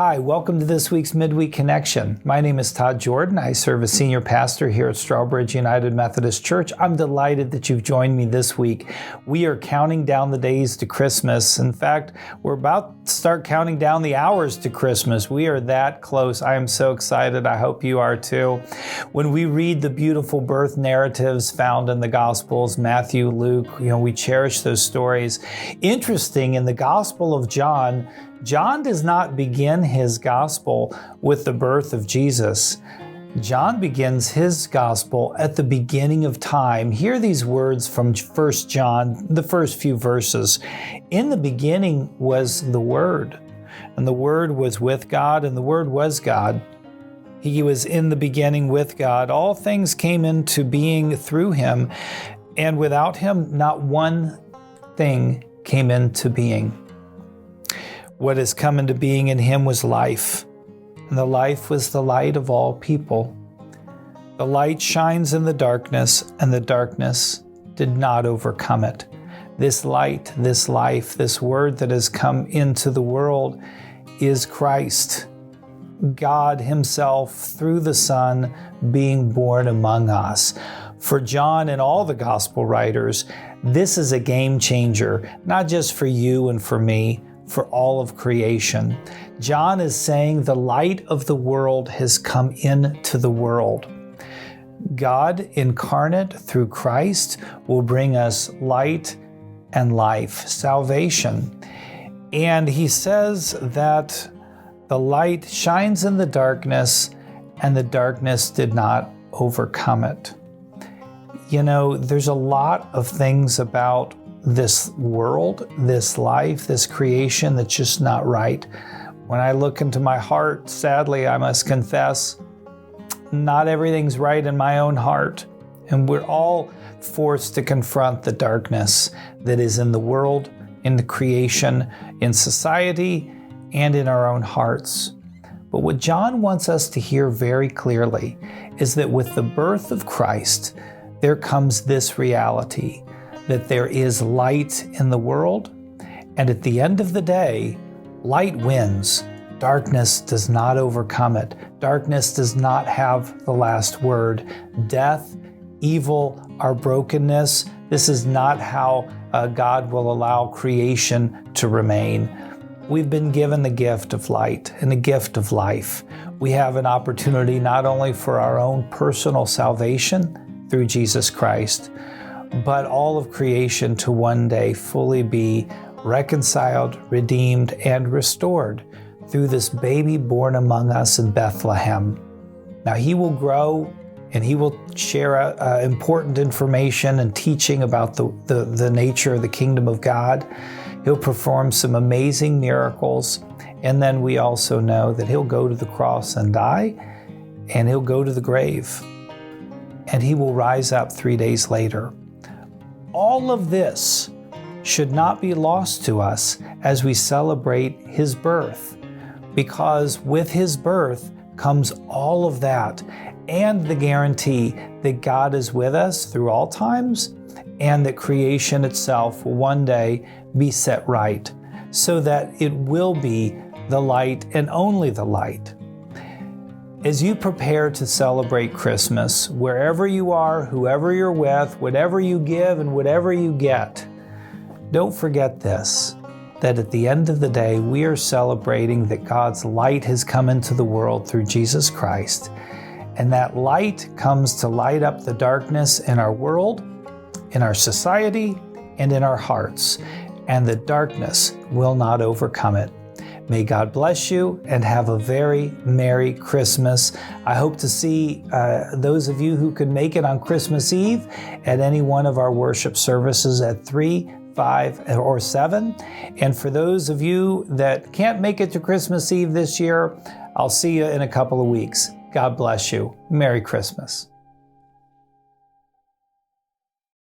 Hi, welcome to this week's Midweek Connection. My name is Todd Jordan. I serve as senior pastor here at Strawbridge United Methodist Church. I'm delighted that you've joined me this week. We are counting down the days to Christmas. In fact, we're about to start counting down the hours to Christmas. We are that close. I am so excited. I hope you are too. When we read the beautiful birth narratives found in the Gospels, Matthew, Luke, we cherish those stories. Interesting, in the Gospel of John does not begin his gospel with the birth of Jesus. John begins his gospel at the beginning of time. Hear these words from 1 John, the first few verses. In the beginning was the Word, and the Word was with God, and the Word was God. He was in the beginning with God. All things came into being through him, and without him, not one thing came into being. What has come into being in him was life, and the life was the light of all people. The light shines in the darkness, and the darkness did not overcome it. This light, this life, this word that has come into the world is Christ, God himself through the Son being born among us. For John and all the gospel writers, this is a game changer, not just for you and for me, for all of creation. John is saying the light of the world has come into the world. God incarnate through Christ will bring us light and life, salvation. And he says that the light shines in the darkness, and the darkness did not overcome it. There's a lot of things about this world, this life, this creation that's just not right. When I look into my heart, sadly, I must confess, not everything's right in my own heart. And we're all forced to confront the darkness that is in the world, in the creation, in society, and in our own hearts. But what John wants us to hear very clearly is that with the birth of Christ, there comes this reality, that there is light in the world, and at the end of the day, light wins. Darkness does not overcome it. Darkness does not have the last word. Death, evil, our brokenness, this is not how God will allow creation to remain. We've been given the gift of light and the gift of life. We have an opportunity not only for our own personal salvation through Jesus Christ, but all of creation to one day fully be reconciled, redeemed, and restored through this baby born among us in Bethlehem. Now, he will grow and he will share important information and teaching about the nature of the kingdom of God. He'll perform some amazing miracles. And then we also know that he'll go to the cross and die, and he'll go to the grave, and he will rise up 3 days later. All of this should not be lost to us as we celebrate his birth, because with his birth comes all of that and the guarantee that God is with us through all times, and that creation itself will one day be set right so that it will be the light and only the light. As you prepare to celebrate Christmas, wherever you are, whoever you're with, whatever you give and whatever you get, don't forget this, that at the end of the day, we are celebrating that God's light has come into the world through Jesus Christ, and that light comes to light up the darkness in our world, in our society, and in our hearts, and the darkness will not overcome it. May God bless you and have a very Merry Christmas. I hope to see those of you who can make it on Christmas Eve at any one of our worship services at 3, 5, or 7. And for those of you that can't make it to Christmas Eve this year, I'll see you in a couple of weeks. God bless you. Merry Christmas.